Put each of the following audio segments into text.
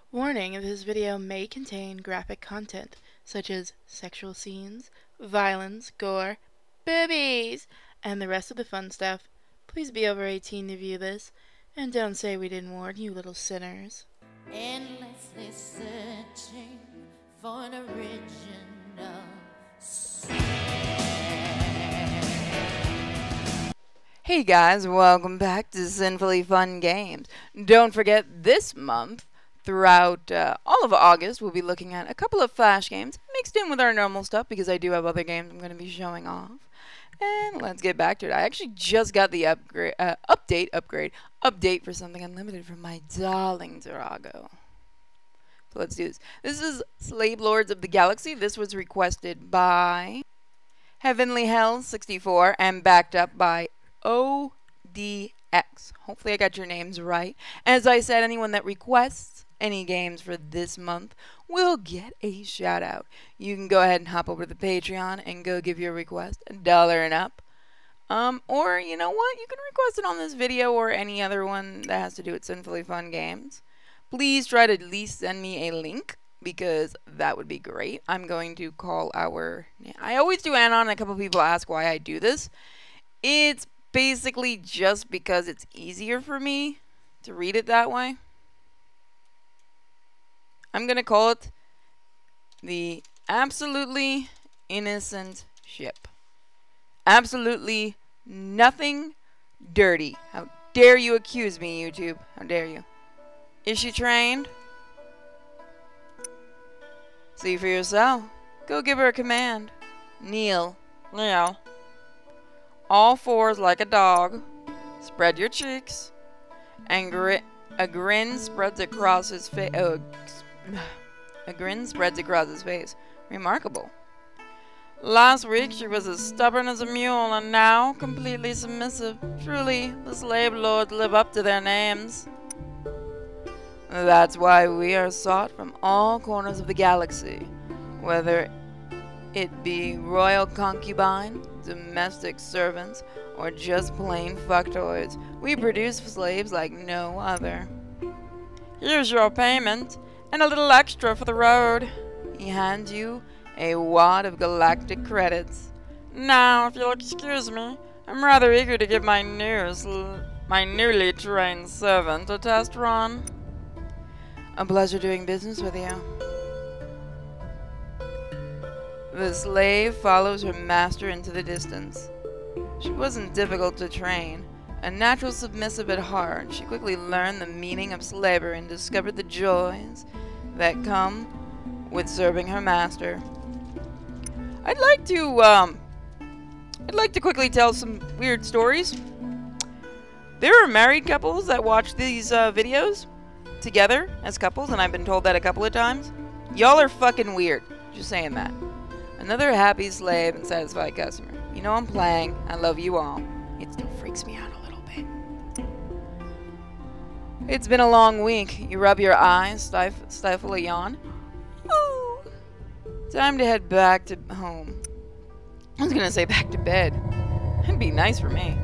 Warning, this video may contain graphic content, such as sexual scenes, violence, gore, boobies, and the rest of the fun stuff. Please be over 18 to view this, and don't say we didn't warn you, little sinners. Endlessly searching for an original Hey guys, welcome back to Sinfully Fun Games. Don't forget this month, throughout all of August, we'll be looking at a couple of Flash games mixed in with our normal stuff because I do have other games I'm going to be showing off. And let's get back to it. I actually just got the update for Something Unlimited from my darling Drago. So let's do this. This is Slave Lords of the Galaxy. This was requested by Heavenly Hell 64 and backed up by ODX. Hopefully I got your names right. As I said, anyone that requests any games for this month will get a shout out. You can go ahead and hop over to the Patreon and go give your request $1 and up. Or you know what? You can request it on this video or any other one that has to do with Sinfully Fun Games. Please try to at least send me a link because that would be great. I'm going to call I always do Anon, and a couple people ask why I do this. It's basically just because it's easier for me to read it that way. I'm going to call it the Absolutely Innocent Ship. Absolutely nothing dirty. How dare you accuse me, YouTube? How dare you? Is she trained? See for yourself. Go give her a command. Kneel. Kneel. All fours like a dog. Spread your cheeks. And a grin spreads across his face. A grin spreads across his face. Remarkable. Last week she was as stubborn as a mule, and now completely submissive. Truly, the slave lords live up to their names. That's why we are sought from all corners of the galaxy, whether it be royal concubine, domestic servants, or just plain fucktoys. We produce slaves like no other. Here's your payment, and a little extra for the road. He hands you a wad of galactic credits. Now, if you'll excuse me, I'm rather eager to give my newly trained servant a test run. A pleasure doing business with you. The slave follows her master into the distance. She wasn't difficult to train. A natural submissive at heart, she quickly learned the meaning of slavery and discovered the joys that come with serving her master. I'd like to quickly tell some weird stories. There are married couples that watch these videos together as couples, and I've been told that a couple of times. Y'all are fucking weird. Just saying that. Another happy slave and satisfied customer. You know I'm playing. I love you all. It still freaks me out a little bit. It's been a long week. You rub your eyes, stifle a yawn. Ooh. Time to head back to home. I was gonna say back to bed. That'd be nice for me.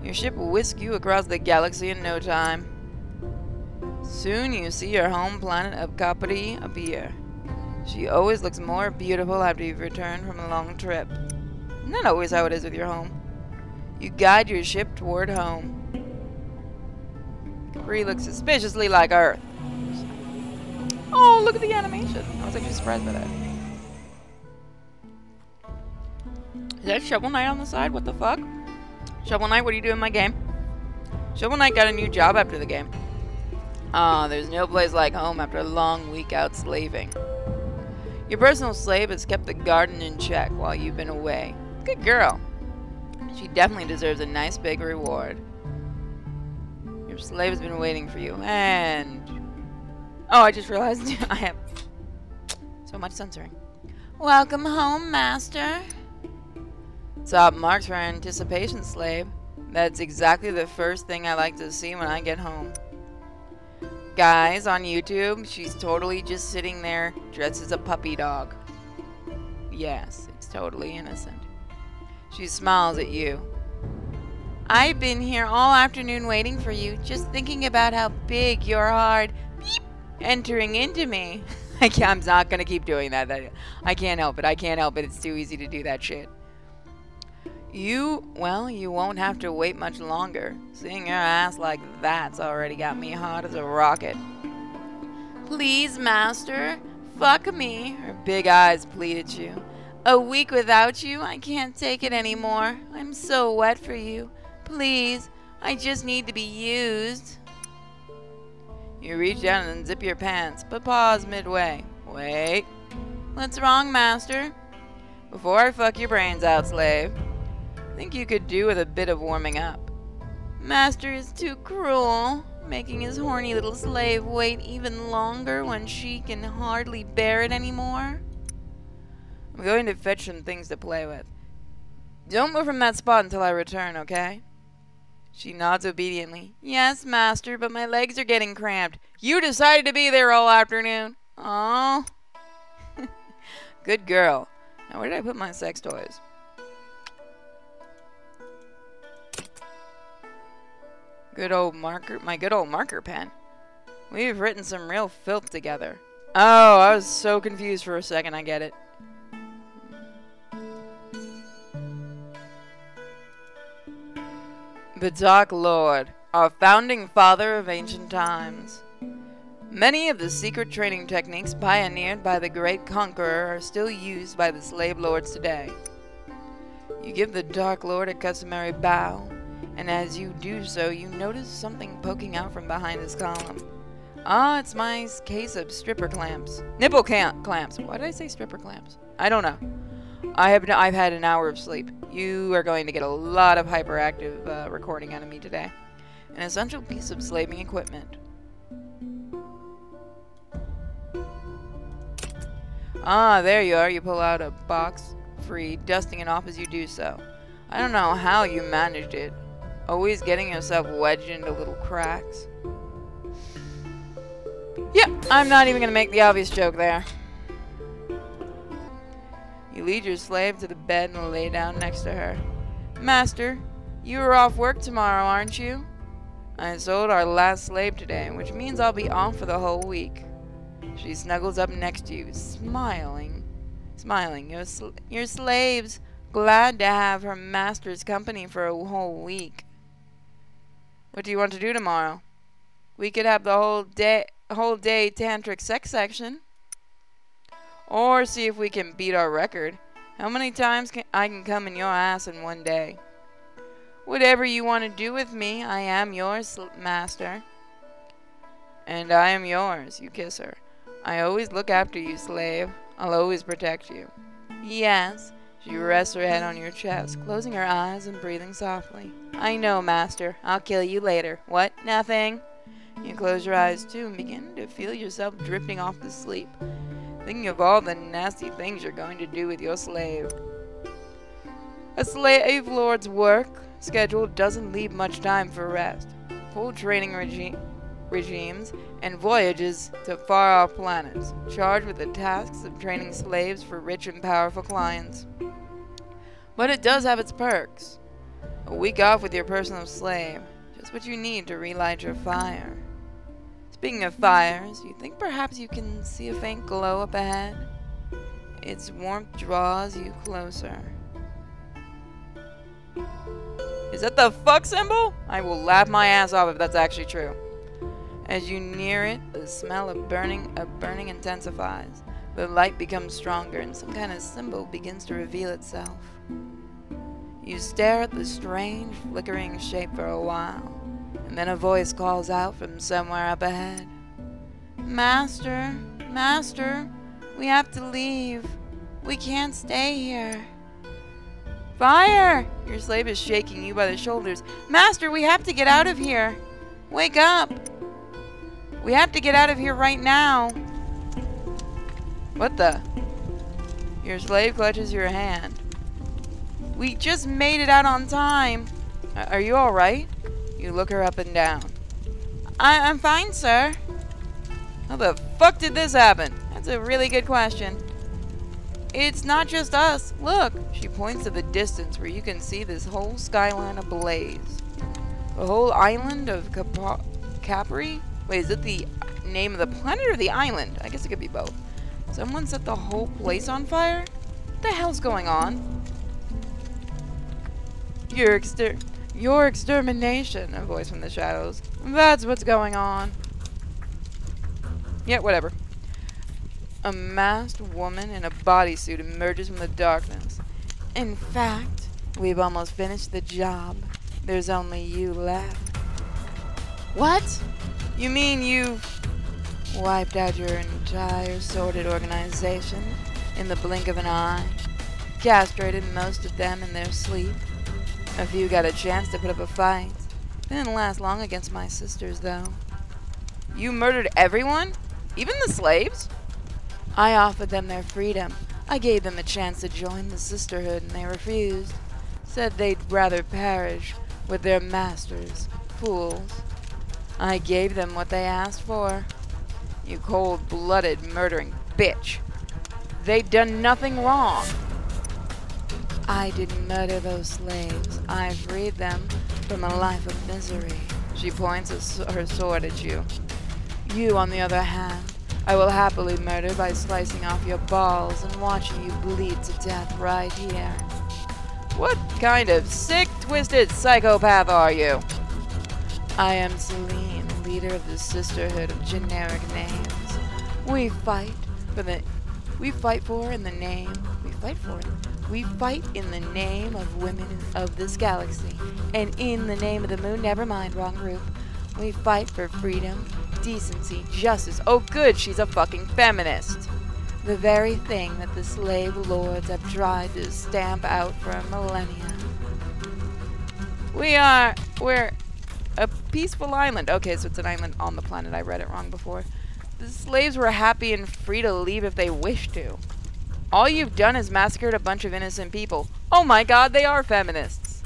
Your ship will whisk you across the galaxy in no time. Soon you see your home planet of Capri appear. She always looks more beautiful after you've returned from a long trip. Not always how it is with your home. You guide your ship toward home. Capri looks suspiciously like Earth. Oh, look at the animation. I was actually surprised by that. Is that Shovel Knight on the side? What the fuck? Shovel Knight, what do you do in my game? Shovel Knight got a new job after the game. There's no place like home after a long week out slaving. Your personal slave has kept the garden in check while you've been away. Good girl. She definitely deserves a nice big reward. Your slave has been waiting for you, and... Oh, I just realized I have so much censoring. Welcome home, master. Top marks for anticipation, slave. That's exactly the first thing I like to see when I get home. Guys, on YouTube, she's totally just sitting there dressed as a puppy dog. Yes, it's totally innocent. She smiles at you. I've been here all afternoon waiting for you, just thinking about how big your hard beep entering into me. I'm not gonna keep doing that. I can't help it. I can't help it. It's too easy to do that shit. You won't have to wait much longer. Seeing your ass like that's already got me hot as a rocket. Please, master, fuck me, her big eyes pleaded you. A week without you, I can't take it anymore. I'm so wet for you. Please, I just need to be used. You reach down and zip your pants, but pause midway. Wait. What's wrong, master? Before I fuck your brains out, slave. Think you could do with a bit of warming up. Master is too cruel, making his horny little slave wait even longer when she can hardly bear it anymore. I'm going to fetch some things to play with. Don't move from that spot until I return, okay? She nods obediently. Yes, master, but my legs are getting cramped. You decided to be there all afternoon. Oh. Good girl. Now where did I put my sex toys? My good old marker pen. We've written some real filth together. Oh, I was so confused for a second, I get it. Badak Lord, our founding father of ancient times. Many of the secret training techniques pioneered by the great conqueror are still used by the slave lords today. You give the Dark Lord a customary bow, and as you do so, you notice something poking out from behind his column. Ah, it's my case of stripper clamps. Nipple clamps. Why did I say stripper clamps? I don't know. I've had an hour of sleep. You are going to get a lot of hyperactive recording out of me today. An essential piece of slaving equipment. Ah, there you are. You pull out a box, free, dusting it off as you do so. I don't know how you managed it. Always getting yourself wedged into little cracks. Yep, I'm not even going to make the obvious joke there. You lead your slave to the bed and lay down next to her. Master, you are off work tomorrow, aren't you? I sold our last slave today, which means I'll be off for the whole week. She snuggles up next to you, smiling. Your slave's glad to have her master's company for a whole week. What do you want to do tomorrow? We could have the whole day tantric sex section. Or see if we can beat our record. How many times I can come in your ass in one day? Whatever you want to do with me, I am yours, master. And I am yours, you kiss her. I always look after you, slave. I'll always protect you. Yes. She rests her head on your chest, closing her eyes and breathing softly. I know, master. I'll kill you later. What? Nothing? You close your eyes too and begin to feel yourself drifting off to sleep, thinking of all the nasty things you're going to do with your slave. A slave lord's work schedule doesn't leave much time for rest. Full training regimes and voyages to far-off planets, charged with the tasks of training slaves for rich and powerful clients. But it does have its perks. A week off with your personal slave, just what you need to relight your fire. Speaking of fires, you think perhaps you can see a faint glow up ahead? Its warmth draws you closer. Is that the fuck symbol? I will laugh my ass off if that's actually true. As you near it, the smell of burning intensifies. The light becomes stronger and some kind of symbol begins to reveal itself. You stare at the strange, flickering shape for a while, and then a voice calls out from somewhere up ahead. Master, master, we have to leave. We can't stay here. Fire! Your slave is shaking you by the shoulders. Master, we have to get out of here. Wake up. We have to get out of here right now. What the? Your slave clutches your hand. We just made it out on time. Are you alright? You look her up and down. I'm fine, sir. How the fuck did this happen? That's a really good question. It's not just us. Look. She points to the distance where you can see this whole skyline ablaze. The whole island of Capri Wait, is it the name of the planet or the island? I guess it could be both. Someone set the whole place on fire? What the hell's going on? Your extermination, a voice from the shadows. That's what's going on. Yeah, whatever. A masked woman in a bodysuit emerges from the darkness. In fact, we've almost finished the job. There's only you left. What? You mean you've wiped out your entire sordid organization in the blink of an eye? Castrated most of them in their sleep? A few got a chance to put up a fight. Didn't last long against my sisters, though. You murdered everyone? Even the slaves? I offered them their freedom. I gave them a chance to join the sisterhood, and they refused. Said they'd rather perish with their masters. Fools. I gave them what they asked for. You cold-blooded, murdering bitch. They'd done nothing wrong. I didn't murder those slaves. I freed them from a life of misery. She points her sword at you. You, on the other hand, I will happily murder by slicing off your balls and watching you bleed to death right here. What kind of sick, twisted psychopath are you? I am Celine, leader of the Sisterhood of Generic Names. We fight in the name of women of this galaxy, and in the name of the moon, never mind, wrong group. We fight for freedom, decency, justice. Oh good, she's a fucking feminist. The very thing that the slave lords have tried to stamp out for millennia. We're a peaceful island. Okay, so it's an island on the planet. I read it wrong before. The slaves were happy and free to leave if they wished to. All you've done is massacred a bunch of innocent people. Oh my god, they are feminists.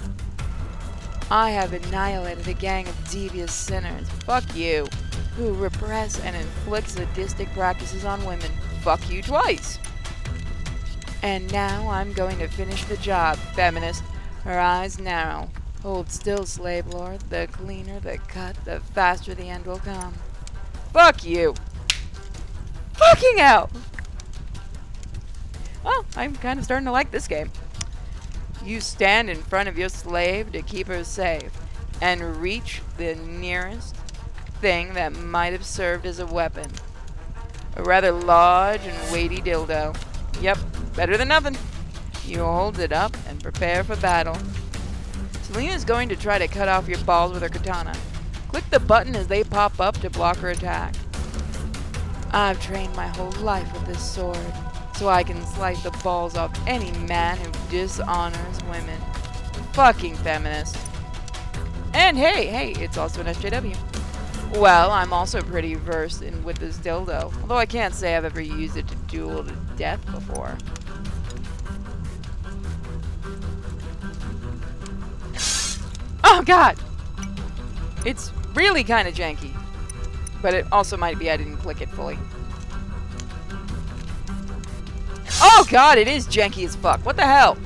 I have annihilated a gang of devious sinners. Fuck you. Who repress and inflict sadistic practices on women. Fuck you twice. And now I'm going to finish the job, feminist. Her eyes narrow. Hold still, slave lord. The cleaner the cut, the faster the end will come. Fuck you. Fucking hell. Well, I'm kind of starting to like this game. You stand in front of your slave to keep her safe and reach the nearest thing that might have served as a weapon. A rather large and weighty dildo. Yep, better than nothing. You hold it up and prepare for battle. Selena's going to try to cut off your balls with her katana. Click the button as they pop up to block her attack. I've trained my whole life with this sword, so I can slice the balls off any man who dishonors women. Fucking feminist. And hey, it's also an SJW. Well, I'm also pretty versed with this dildo, although I can't say I've ever used it to duel to death before. Oh god! It's really kind of janky, but it also might be I didn't click it fully. Oh god, it is janky as fuck. What the hell?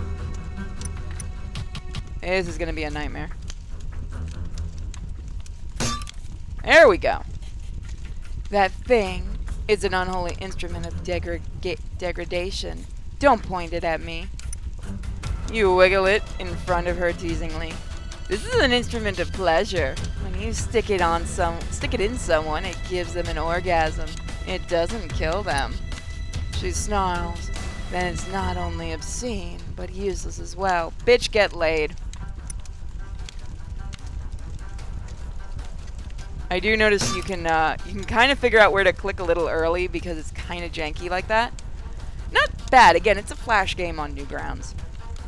This is gonna be a nightmare. There we go. That thing is an unholy instrument of degradation. Don't point it at me. You wiggle it in front of her teasingly. This is an instrument of pleasure. When you stick it in someone, it gives them an orgasm. It doesn't kill them. She snarls. Then it's not only obscene, but useless as well. Bitch, get laid. I do notice you can kind of figure out where to click a little early because it's kind of janky like that. Not bad. Again, it's a flash game on Newgrounds.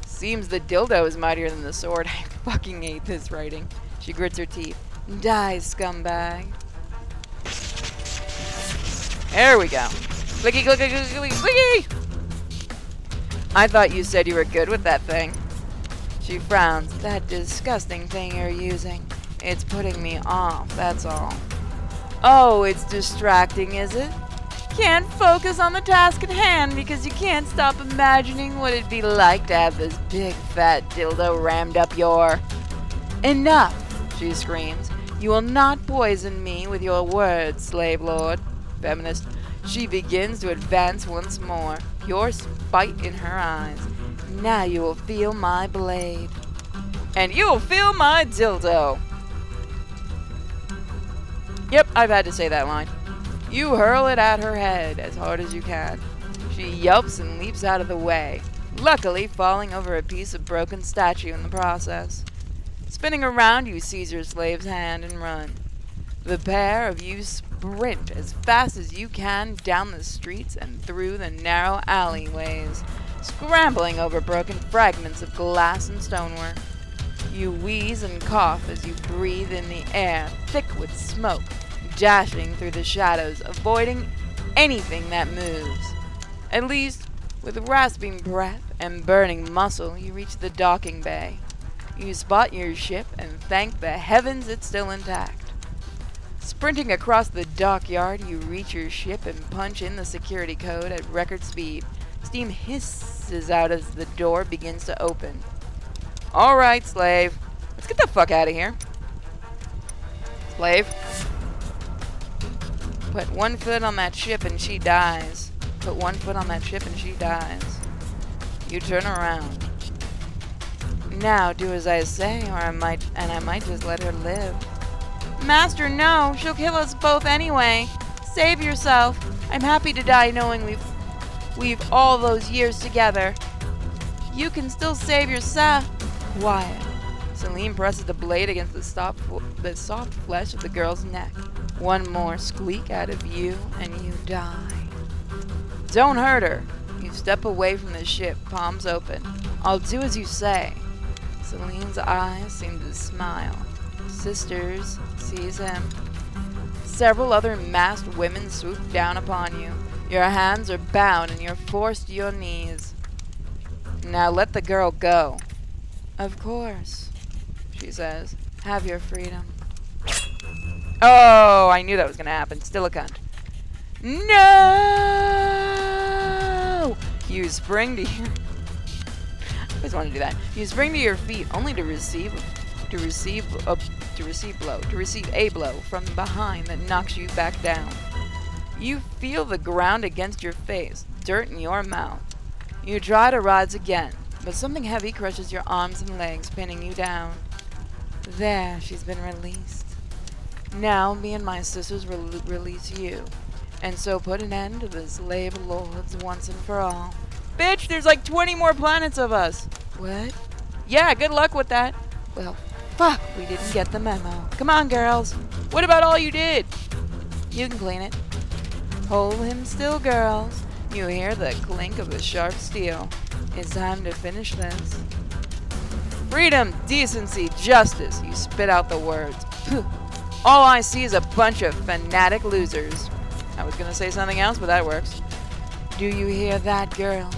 Seems the dildo is mightier than the sword. I fucking hate this writing. She grits her teeth. Die, scumbag. There we go. Clicky, clicky, clicky, clicky. I thought you said you were good with that thing. She frowns. That disgusting thing you're using. It's putting me off, that's all. Oh, it's distracting, is it? Can't focus on the task at hand because you can't stop imagining what it'd be like to have this big fat dildo rammed up your... Enough, she screams. You will not poison me with your words, slave lord. Feminist. She begins to advance once more, pure spite in her eyes. Now you will feel my blade. And you will feel my dildo. Yep, I've had to say that line. You hurl it at her head as hard as you can. She yelps and leaps out of the way, luckily falling over a piece of broken statue in the process. Spinning around, you seize your slave's hand and run. The pair of you sprint as fast as you can down the streets and through the narrow alleyways, scrambling over broken fragments of glass and stonework. You wheeze and cough as you breathe in the air, thick with smoke, dashing through the shadows, avoiding anything that moves. At least, with rasping breath and burning muscle, you reach the docking bay. You spot your ship and thank the heavens it's still intact. Sprinting across the dockyard, you reach your ship and punch in the security code at record speed. Steam hisses out as the door begins to open. All right, slave. Let's get the fuck out of here. Slave. Put one foot on that ship and she dies. Put one foot on that ship and she dies. You turn around. Now do as I say, or I might just let her live. Master, no! She'll kill us both anyway. Save yourself. I'm happy to die knowing we've all those years together. You can still save yourself. Quiet. Celine presses the blade against the soft flesh of the girl's neck. One more squeak out of you, and you die. Don't hurt her. You step away from the ship, palms open. I'll do as you say. Celine's eyes seem to smile. Sisters sees him. Several other masked women swoop down upon you. Your hands are bound and you're forced to your knees. Now let the girl go. Of course, she says. Have your freedom. Oh, I knew that was going to happen. Still a cunt. No! You spring to your... I always want to do that. You spring to your feet only to receive a blow from behind that knocks you back down. You feel the ground against your face, dirt in your mouth. You try to rise again, but something heavy crushes your arms and legs, pinning you down. There, she's been released. Now, me and my sisters will release you, and so put an end to the slave lords once and for all. Bitch, there's like 20 more planets of us. What? Yeah, good luck with that. Well, fuck, we didn't get the memo. Come on, girls. What about all you did? You can clean it. Hold him still, girls. You hear the clink of the sharp steel. It's time to finish this. Freedom, decency, justice. You spit out the words. Phew. All I see is a bunch of fanatic losers. I was gonna say something else, but that works. Do you hear that, girl?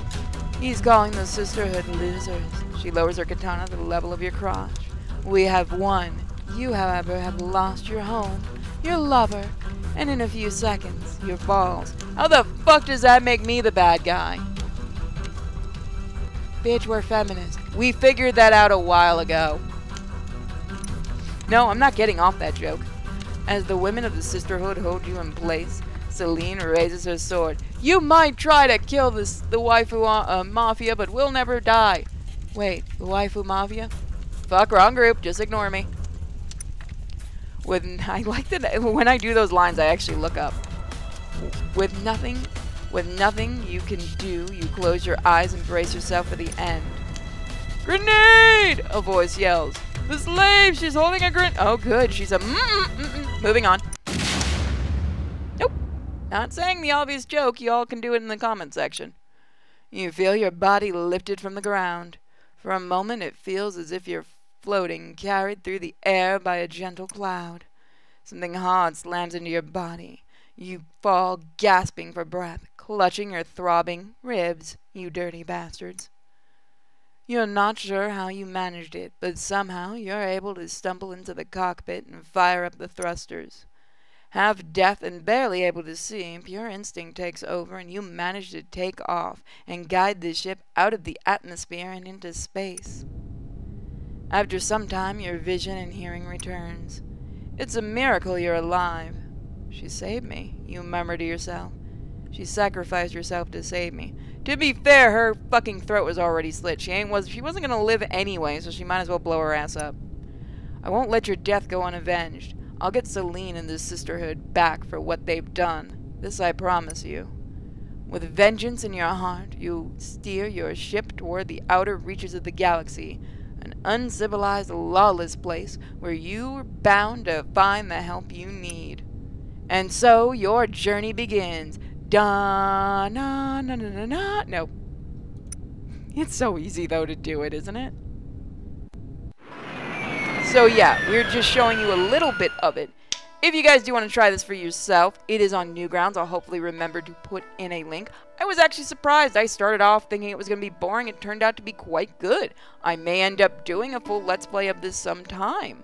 He's calling the sisterhood losers. She lowers her katana to the level of your crotch. We have won. You, however, have lost your home, your lover, and in a few seconds, your balls. How the fuck does that make me the bad guy? Bitch, we're feminists. We figured that out a while ago. No, I'm not getting off that joke. As the women of the sisterhood hold you in place, Celine raises her sword. You might try to kill the waifu mafia, but we'll never die. Wait, the waifu mafia? Fuck, wrong group. Just ignore me. I like that when I do those lines, I actually look up. With nothing you can do, you close your eyes and brace yourself for the end. Grenade! A voice yells. The slave! She's holding a grenade! Oh, good. She's a Moving on. Nope. Not saying the obvious joke. You all can do it in the comment section. You feel your body lifted from the ground. For a moment, it feels as if you're floating, carried through the air by a gentle cloud. Something hard slams into your body. You fall, gasping for breath, clutching your throbbing ribs, you dirty bastards. You're not sure how you managed it, but somehow you're able to stumble into the cockpit and fire up the thrusters. Half deaf and barely able to see, pure instinct takes over and you manage to take off and guide the ship out of the atmosphere and into space. After some time, your vision and hearing returns. It's a miracle you're alive. She saved me, you murmur to yourself. She sacrificed herself to save me. To be fair, her fucking throat was already slit. She wasn't gonna live anyway, so she might as well blow her ass up. I won't let your death go unavenged. I'll get Celine and the sisterhood back for what they've done. This I promise you. With vengeance in your heart, you steer your ship toward the outer reaches of the galaxy, an uncivilized, lawless place where you are bound to find the help you need. And so your journey begins. Da na na na na na. No. It's so easy though to do it, isn't it? So yeah, we're just showing you a little bit of it. If you guys do want to try this for yourself, it is on Newgrounds. I'll hopefully remember to put in a link. I was actually surprised. I started off thinking it was going to be boring. It turned out to be quite good. I may end up doing a full Let's Play of this sometime.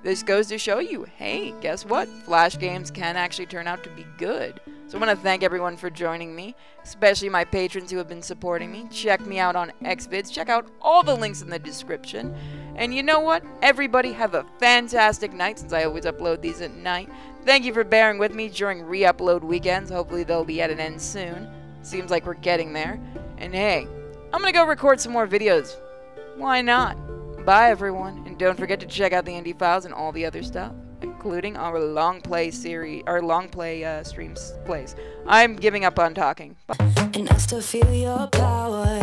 This goes to show you, hey, guess what? Flash games can actually turn out to be good. So I want to thank everyone for joining me, especially my patrons who have been supporting me. Check me out on Xvids. Check out all the links in the description. And you know what? Everybody have a fantastic night, since I always upload these at night. Thank you for bearing with me during re-upload weekends. Hopefully they'll be at an end soon. Seems like we're getting there. And hey, I'm going to go record some more videos. Why not? Bye everyone, and don't forget to check out the Indie Files and all the other stuff, including our long play series, our long play streams plays. I'm giving up on talking. Bye. And I still feel your power.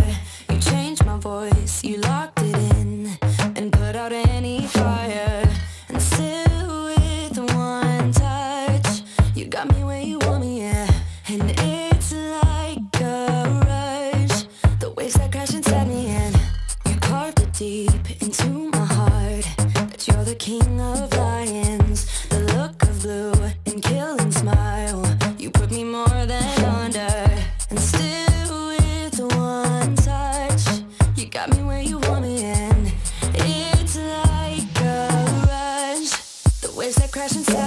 You changed my voice, you locked it in, and put out any fire. And still with one touch, you got me where you want me, yeah. And it's like a rush, the waves that crash inside me, and you carved it deep into my heart, that you're the king of lions, the look of blue and killing smile. You put me more than under, and still with one touch, you got me where you want me, and it's like a rush, the waves that crash inside.